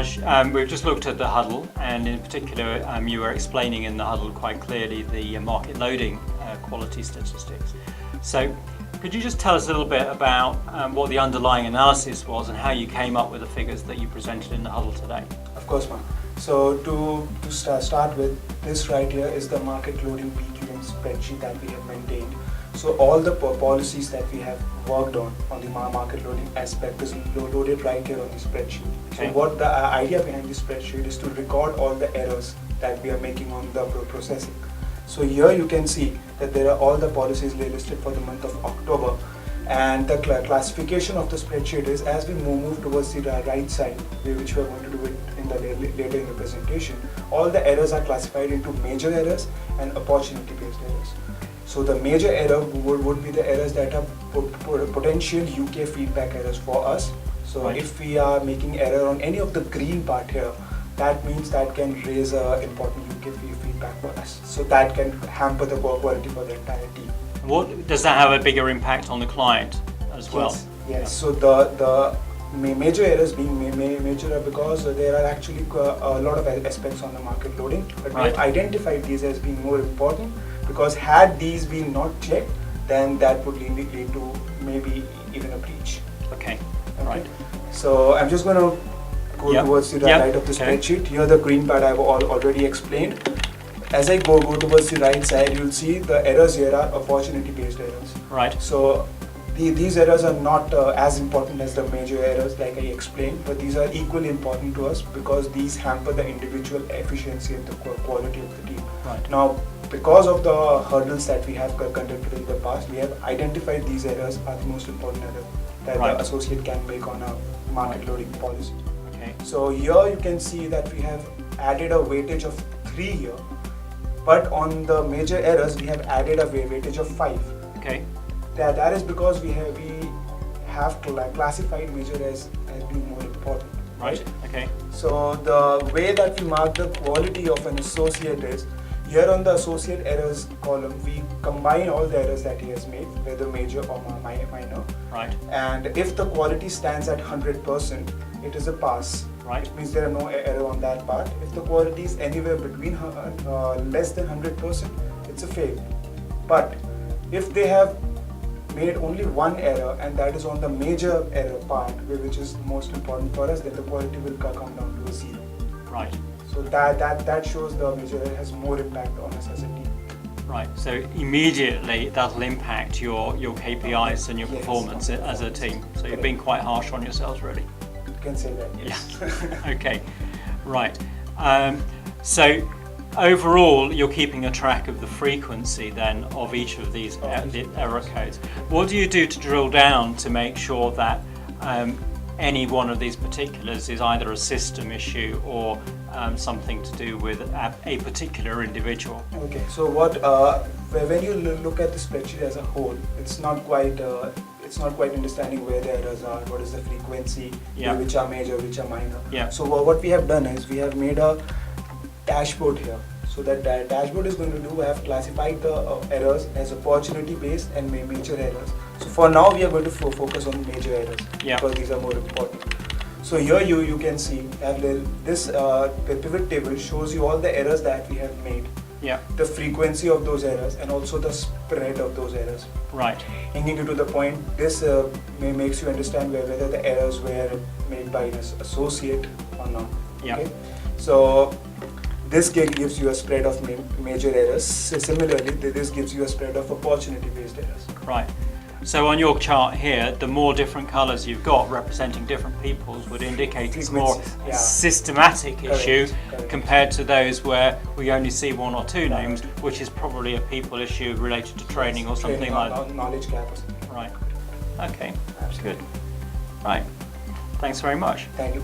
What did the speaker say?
Raj, we've just looked at the huddle, and in particular you were explaining in the huddle quite clearly the market loading quality statistics. So could you just tell us a little bit about what the underlying analysis was and how you came up with the figures that you presented in the huddle today? Of course, ma'am. So to start with, this right here is the market loading PQM spreadsheet that we have maintained. So all the policies that we have worked on the market loading aspect is loaded right here on the spreadsheet. Okay. So what the idea behind the spreadsheet is to record all the errors that we are making on the processing. So here you can see that there are all the policies listed for the month of October, and the classification of the spreadsheet is, as we move towards the right side, which we are going to do it in the later in the presentation, all the errors are classified into major errors and opportunity based errors. So the major error would be the errors that are potential UK feedback errors for us. So right. If we are making error on any of the green part here, that means that can raise important UK feedback for us. So that can hamper the quality for the entire team. What does that have a bigger impact on the client as well? Yes. Yeah. So the major errors being major because there are actually a lot of aspects on the market loading, but right. we have identified these as being more important, because had these been not checked, then that would lead to maybe even a breach. Okay. Right. So I'm just going to go towards the right of the okay. spreadsheet. Here the green part I've already explained. As I go towards the right side, you'll see the errors here are opportunity based errors. Right. So these errors are not as important as the major errors like I explained, but these are equally important to us because these hamper the individual efficiency and the quality of the team. Right. Now, because of the hurdles that we have conducted in the past, we have identified these errors are the most important error that right. the associate can make on a market loading policy. Okay. So here you can see that we have added a weightage of 3 here, but on the major errors we have added a weightage of 5. Okay. That is because we have classified major as being more important. Right. Okay. So the way that we mark the quality of an associate is, here on the associate errors column, we combine all the errors that he has made, whether major or minor. Right. And if the quality stands at 100%, it is a pass. Right. It means there are no error on that part. If the quality is anywhere between less than 100%, it's a fail. But if they have made only one error, and that is on the major error part, which is most important for us, then the quality will come down to a 0. Right. So that shows the major error has more impact on us as a team. Right. So immediately that'll impact your KPIs and your performance as a team. So you're being quite harsh on yourselves, really. You can say that. Yes. Yeah. Okay. Right. So overall, you're keeping a track of the frequency then of each of these error codes. What do you do to drill down to make sure that any one of these particulars is either a system issue or something to do with a particular individual? Okay. So when you look at the spreadsheet as a whole, it's not quite understanding where the errors are, what is the frequency, which are major, which are minor. Yeah. So what we have done is we have made a dashboard here. So that dashboard is going to do, we have classified the errors as opportunity based and major errors. So for now we are going to focus on major errors because these are more important. So here you can see this pivot table shows you all the errors that we have made. Yeah. The frequency of those errors and also the spread of those errors. Right. Bringing you to the point, this makes you understand whether the errors were made by an associate or not. Yeah. Okay? So this gives you a spread of major errors. Similarly, this gives you a spread of opportunity-based errors. Right. So on your chart here, the more different colours you've got representing different peoples would indicate it's more a systematic issue compared to those where we only see 1 or 2 names, which is probably a people issue related to training or something like that. Knowledge gap or something. Right. Okay. That's good. Right. Thanks very much. Thank you.